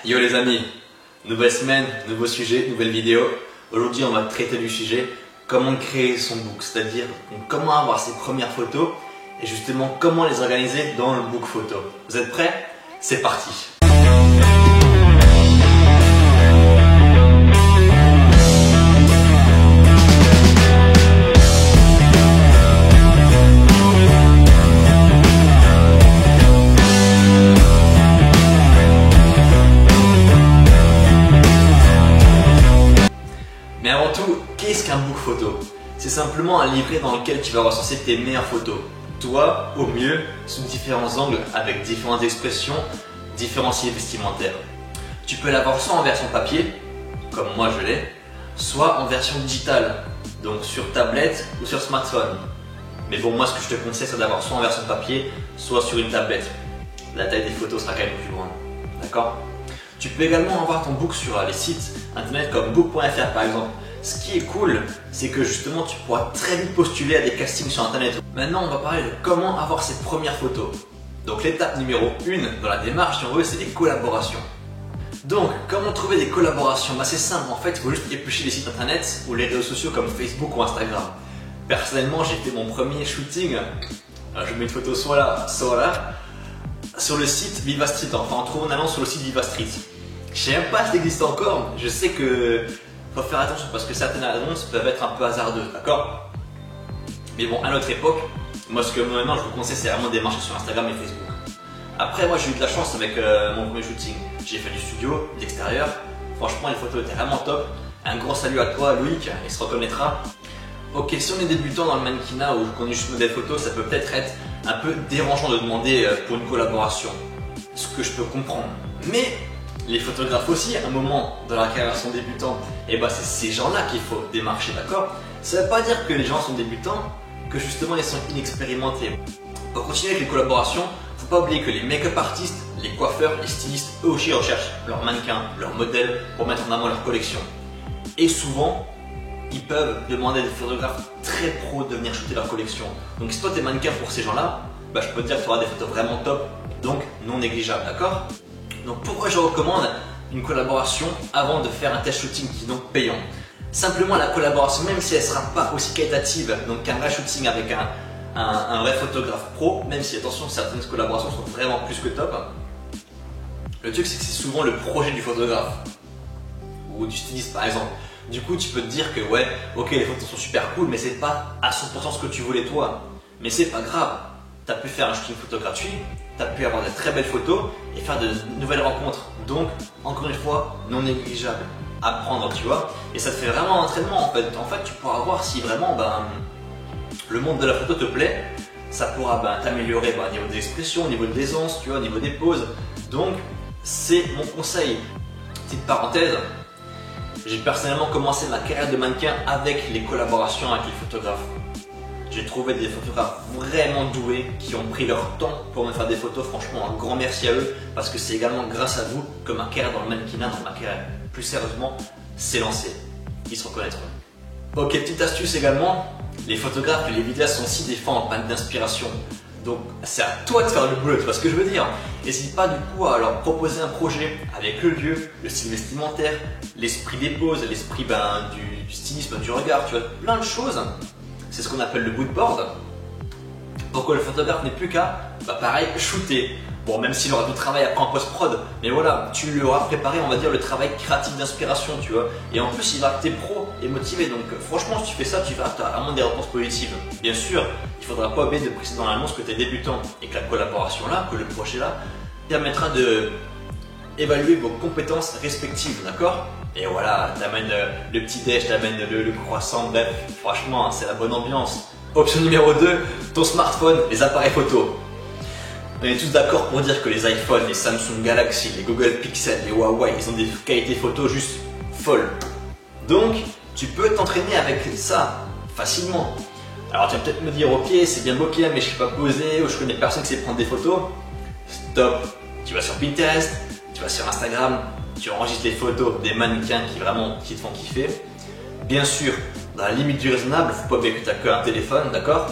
Yo les amis, nouvelle semaine, nouveau sujet, nouvelle vidéo. Aujourd'hui on va traiter du sujet comment créer son book, c'est-à-dire comment avoir ses premières photos et justement comment les organiser dans le book photo. Vous êtes prêts? C'est parti! Mais avant tout, qu'est-ce qu'un book photo? C'est simplement un livret dans lequel tu vas recenser tes meilleures photos. Toi, au mieux, sous différents angles, avec différentes expressions, différents styles vestimentaires. Tu peux l'avoir soit en version papier, comme moi je l'ai, soit en version digitale, donc sur tablette ou sur smartphone. Mais bon, moi ce que je te conseille, c'est d'avoir soit en version papier, soit sur une tablette. La taille des photos sera quand même plus grande. D'accord? Tu peux également avoir ton book sur les sites internet comme book.fr par exemple. Ce qui est cool, c'est que justement tu pourras très vite postuler à des castings sur internet. Maintenant on va parler de comment avoir ses premières photos. Donc l'étape numéro 1 dans la démarche, si on veut, c'est les collaborations. Donc comment trouver des collaborations? C'est simple, en fait il faut juste éplucher les sites internet ou les réseaux sociaux comme Facebook ou Instagram. Personnellement j'ai fait mon premier shooting, je mets une photo soit là, sur le site Viva Street, enfin on trouve une annonce sur le site Viva Street. Je sais même pas si ça existe encore, je sais que faut faire attention parce que certaines annonces peuvent être un peu hasardeuses, d'accord? Mais bon, à notre époque, moi ce que maintenant je vous conseille c'est vraiment des marches sur Instagram et Facebook. Après moi j'ai eu de la chance avec mon premier shooting, j'ai fait du studio, d'extérieur, franchement les photos étaient vraiment top. Un gros salut à toi Loïc, il se reconnaîtra. Ok, si on est débutant dans le mannequinat ou qu'on est juste modèle photo, ça peut peut-être être un peu dérangeant de demander pour une collaboration, ce que je peux comprendre. Mais les photographes aussi, à un moment dans la carrière sont débutants, et c'est ces gens-là qu'il faut démarcher, d'accord? Ça ne veut pas dire que les gens sont débutants, que justement ils sont inexpérimentés. Pour continuer avec les collaborations, faut pas oublier que les make-up artistes, les coiffeurs, les stylistes, eux aussi recherchent leurs mannequins, leurs modèles pour mettre en avant leur collection. Et souvent, ils peuvent demander à des photographes très pros de venir shooter leur collection. Donc si toi tu es mannequin pour ces gens-là, je peux te dire que tu auras des photos vraiment top, donc non négligeables, d'accord? Donc pourquoi je recommande une collaboration avant de faire un test shooting qui est donc payant? Simplement la collaboration, même si elle ne sera pas aussi qualitative donc qu'un vrai shooting avec un vrai photographe pro, même si attention certaines collaborations sont vraiment plus que top, le truc c'est que c'est souvent le projet du photographe ou du styliste par exemple. Du coup tu peux te dire que ouais, ok les photos sont super cool mais c'est pas à 100% ce que tu voulais toi. Mais c'est pas grave, tu as pu faire un shooting photo gratuit, tu as pu avoir de très belles photos et faire de nouvelles rencontres. Donc encore une fois, non négligeable, apprendre tu vois. Et ça te fait vraiment un entraînement en fait. En fait tu pourras voir si vraiment le monde de la photo te plaît. Ça pourra t'améliorer au niveau des expressions, au niveau de l'aisance, tu vois, au niveau des poses. Donc c'est mon conseil. Petite parenthèse. J'ai personnellement commencé ma carrière de mannequin avec les collaborations avec les photographes. J'ai trouvé des photographes vraiment doués qui ont pris leur temps pour me faire des photos. Franchement, un grand merci à eux parce que c'est également grâce à vous que ma carrière dans le mannequinat, dans ma carrière plus sérieusement, s'est lancée. Ils se reconnaîtront. Ok, petite astuce également, les photographes et les vidéastes sont aussi des fois en panne d'inspiration. Donc c'est à toi de faire le boulot, tu vois ce que je veux dire? N'hésite pas du coup à leur proposer un projet avec le lieu, le style vestimentaire, l'esprit des poses, l'esprit du stylisme, du regard, tu vois, plein de choses. C'est ce qu'on appelle le mood board. Pour que le photographe n'ait plus qu'à, pareil, shooter. Bon, même s'il aura du travail après en post-prod, mais voilà, tu lui auras préparé, on va dire, le travail créatif d'inspiration, tu vois. Et en plus, il va que t'es pro et motivé. Donc, franchement, si tu fais ça, tu vas avoir vraiment des réponses positives. Bien sûr, il faudra pas oublier de préciser dans l'annonce que tu es débutant et que la collaboration-là, que le projet-là, permettra de évaluer vos compétences respectives, d'accord? Et voilà, t'amènes le petit déj, t'amènes le croissant, bref, franchement, c'est la bonne ambiance. Option numéro 2, ton smartphone, les appareils photo. On est tous d'accord pour dire que les iPhones, les Samsung Galaxy, les Google Pixel, les Huawei, ils ont des qualités photo juste folles. Donc, tu peux t'entraîner avec ça facilement. Alors tu vas peut-être me dire, ok, c'est bien beau, mais je ne sais pas poser ou je connais personne qui sait prendre des photos. Stop, tu vas sur Pinterest, tu vas sur Instagram, tu enregistres les photos des mannequins qui te font kiffer. Bien sûr, dans la limite du raisonnable, il ne faut pas oublier que tu n'as qu'un téléphone, d'accord?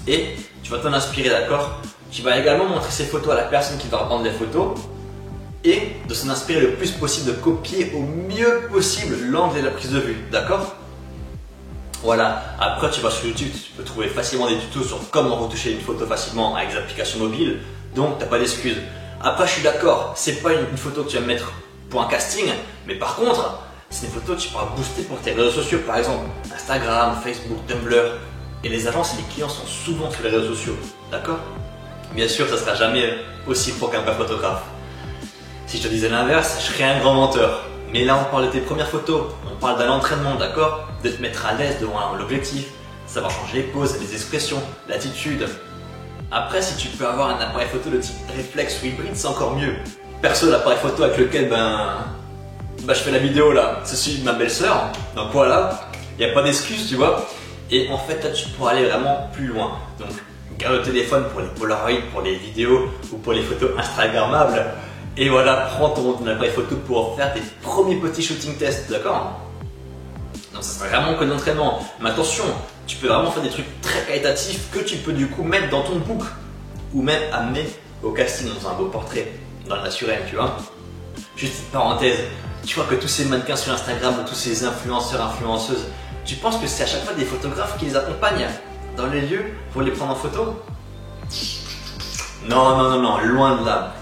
Et tu vas t'en inspirer, d'accord? Tu vas également montrer ces photos à la personne qui va reprendre les photos et de s'en inspirer le plus possible, de copier au mieux possible l'angle et la prise de vue, d'accord? Voilà, après tu vas sur YouTube, tu peux trouver facilement des tutos sur comment retoucher une photo facilement avec des applications mobiles, donc t'as pas d'excuses. Après je suis d'accord, c'est pas une photo que tu vas mettre pour un casting, mais par contre, c'est une photo que tu pourras booster pour tes réseaux sociaux, par exemple Instagram, Facebook, Tumblr. Et les agences et les clients sont souvent sur les réseaux sociaux, d'accord? Bien sûr, ça sera jamais aussi pro qu'un vrai photographe. Si je te disais l'inverse, je serais un grand menteur. Mais là, on parle de tes premières photos, on parle d'un entraînement, d'accord? De te mettre à l'aise devant l'objectif, savoir changer les poses, les expressions, l'attitude. Après, si tu peux avoir un appareil photo de type réflexe ou hybride, c'est encore mieux. Perso, l'appareil photo avec lequel je fais la vidéo là, c'est celui de ma belle-sœur. Donc voilà, il n'y a pas d'excuse, tu vois. Et en fait, là, tu pourras aller vraiment plus loin. Donc, garde le téléphone pour les Polaroid, pour les vidéos ou pour les photos Instagrammables. Et voilà, prends ton appareil photo pour faire tes premiers petits shooting tests, d'accord? Donc, ça sera vraiment que de l'entraînement. Mais attention, tu peux vraiment faire des trucs très qualitatifs que tu peux du coup mettre dans ton book ou même amener au casting dans un beau portrait, dans le naturel, tu vois. Juste une parenthèse, tu vois que tous ces mannequins sur Instagram ou tous ces influenceurs, influenceuses, tu penses que c'est à chaque fois des photographes qui les accompagnent dans les lieux pour les prendre en photo? Non, non, non, non, loin de là.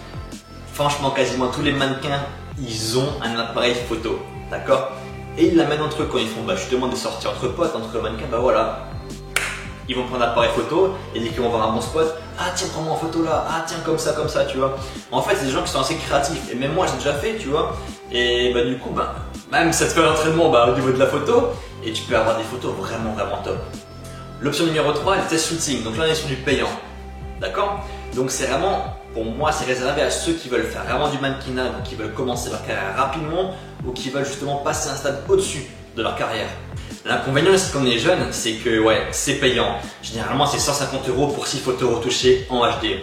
Franchement, quasiment tous les mannequins, ils ont un appareil photo, d'accord? Et ils l'amènent entre eux quand ils font justement des sorties entre potes, entre mannequins, voilà. Ils vont prendre l'appareil photo et dès qu'ils vont voir un bon spot, ah tiens, prends-moi en photo là, ah tiens, comme ça, tu vois. En fait, c'est des gens qui sont assez créatifs. Et même moi, j'ai déjà fait, tu vois. Et du coup, même ça te fait l'entraînement au niveau de la photo et tu peux avoir des photos vraiment, vraiment top. L'option numéro 3, le test shooting. Donc là, on est sur du payant. D'accord? Donc c'est vraiment, pour moi, c'est réservé à ceux qui veulent faire vraiment du mannequinat, donc qui veulent commencer leur carrière rapidement ou qui veulent justement passer un stade au-dessus de leur carrière. L'inconvénient, c'est qu'on est jeune, c'est que c'est payant. Généralement, c'est 150 € pour 6 photos retouchées en HD.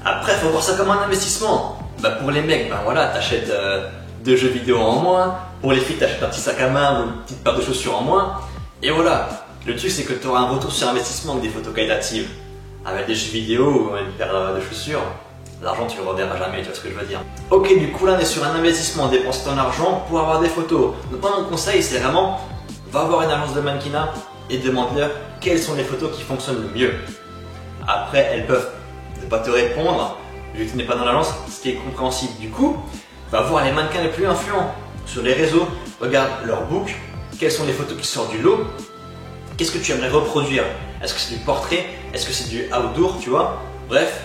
Après, il faut voir ça comme un investissement. Pour les mecs, t'achètes 2 jeux vidéo en moins. Pour les filles, t'achètes un petit sac à main ou une petite paire de chaussures en moins. Et voilà. Le truc, c'est que tu auras un retour sur investissement avec des photos qualitatives. Avec des jeux vidéo ou une paire de chaussures, l'argent, tu le reverras jamais, tu vois ce que je veux dire. Ok, du coup, là, on est sur un investissement. Dépenser ton argent pour avoir des photos. Donc, moi, mon conseil, c'est vraiment, va voir une agence de mannequinat et demande-leur quelles sont les photos qui fonctionnent le mieux. Après, elles peuvent ne pas te répondre, vu que tu n'es pas dans l'agence, ce qui est compréhensible. Du coup, va voir les mannequins les plus influents sur les réseaux, regarde leur book, quelles sont les photos qui sortent du lot, qu'est-ce que tu aimerais reproduire? Est-ce que c'est du portrait? Est-ce que c'est du outdoor, tu vois? Bref,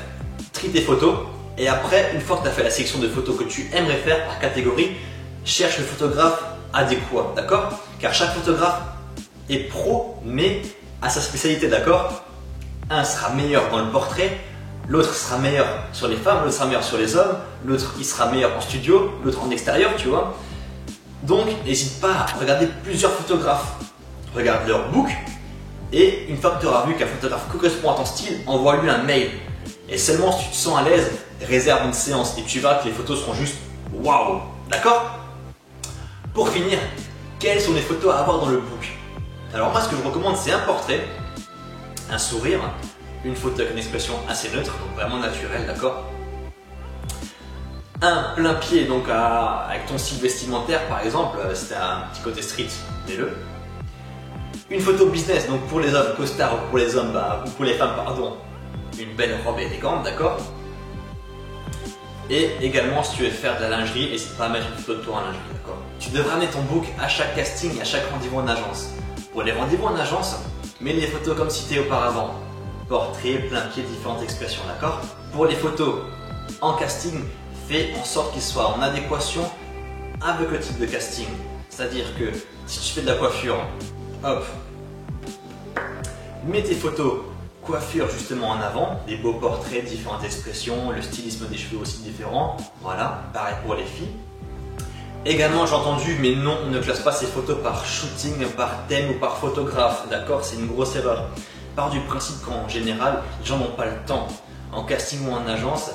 trie tes photos et après, une fois que tu as fait la sélection de photos que tu aimerais faire par catégorie, cherche le photographe adéquat, d'accord? Car chaque photographe est pro, mais à sa spécialité, d'accord? Un sera meilleur dans le portrait, l'autre sera meilleur sur les femmes, l'autre sera meilleur sur les hommes, l'autre il sera meilleur en studio, l'autre en extérieur, tu vois? Donc, n'hésite pas à regarder plusieurs photographes. Regarde leur book et une fois que tu auras vu qu'un photographe correspond à ton style, envoie-lui un mail. Et seulement si tu te sens à l'aise, réserve une séance et tu verras que les photos seront juste waouh, d'accord? Pour finir, quelles sont les photos à avoir dans le book? Alors moi, ce que je recommande, c'est un portrait, un sourire, une photo avec une expression assez neutre, donc vraiment naturelle, d'accord? Un plein pied, donc avec ton style vestimentaire par exemple, si tu as un petit côté street, mets-le. Une photo business, donc pour les hommes, costard, ou pour les hommes, ou pour les femmes, pardon, une belle robe élégante, d'accord? Et également, si tu veux faire de la lingerie, n'hésite pas à mettre une photo de toi en lingerie, d'accord? Tu devras amener ton book à chaque casting, à chaque rendez-vous en agence. Pour les rendez-vous en agence, mets les photos comme cité auparavant. Portrait, plein pied, différentes expressions, d'accord? Pour les photos en casting, fais en sorte qu'ils soient en adéquation avec le type de casting. C'est-à-dire que si tu fais de la coiffure, hop, mets tes photos coiffure justement en avant, des beaux portraits, différentes expressions, le stylisme des cheveux aussi différent. Voilà, pareil pour les filles. Également, j'ai entendu, mais non, on ne classe pas ces photos par shooting, par thème ou par photographe, d'accord? C'est une grosse erreur. Part du principe qu'en général, les gens n'ont pas le temps. En casting ou en agence,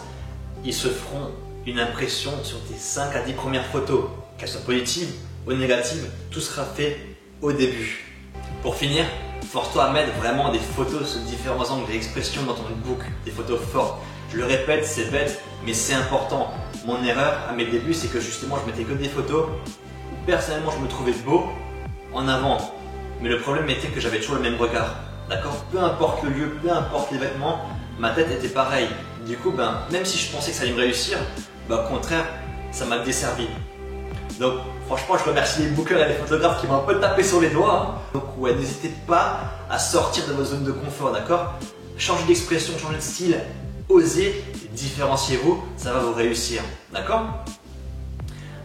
ils se feront une impression sur tes 5 à 10 premières photos. Qu'elles soient positives ou négatives, tout sera fait au début. Pour finir, force-toi à mettre vraiment des photos sous différents angles et expressions dans ton book, des photos fortes. Je le répète, c'est bête, mais c'est important. Mon erreur à mes débuts, c'est que justement, je mettais que des photos où personnellement, je me trouvais beau en avant. Mais le problème était que j'avais toujours le même regard. D'accord? Peu importe le lieu, peu importe les vêtements, ma tête était pareille. Du coup, même si je pensais que ça allait me réussir, au contraire, ça m'a desservi. Donc, franchement, je remercie les bookers et les photographes qui m'ont un peu tapé sur les doigts. Donc, ouais, n'hésitez pas à sortir de votre zone de confort, d'accord? Changez d'expression, changez de style, osez, différenciez-vous, ça va vous réussir, d'accord?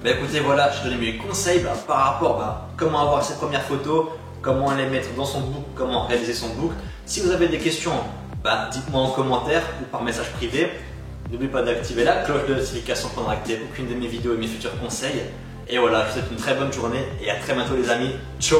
Écoutez, voilà, je donne mes conseils par rapport à comment avoir ses premières photos, comment les mettre dans son book, comment réaliser son book. Si vous avez des questions, dites-moi en commentaire ou par message privé. N'oubliez pas d'activer la cloche de notification pour ne rater aucune de mes vidéos et mes futurs conseils. Et voilà, je vous souhaite une très bonne journée et à très bientôt les amis. Ciao!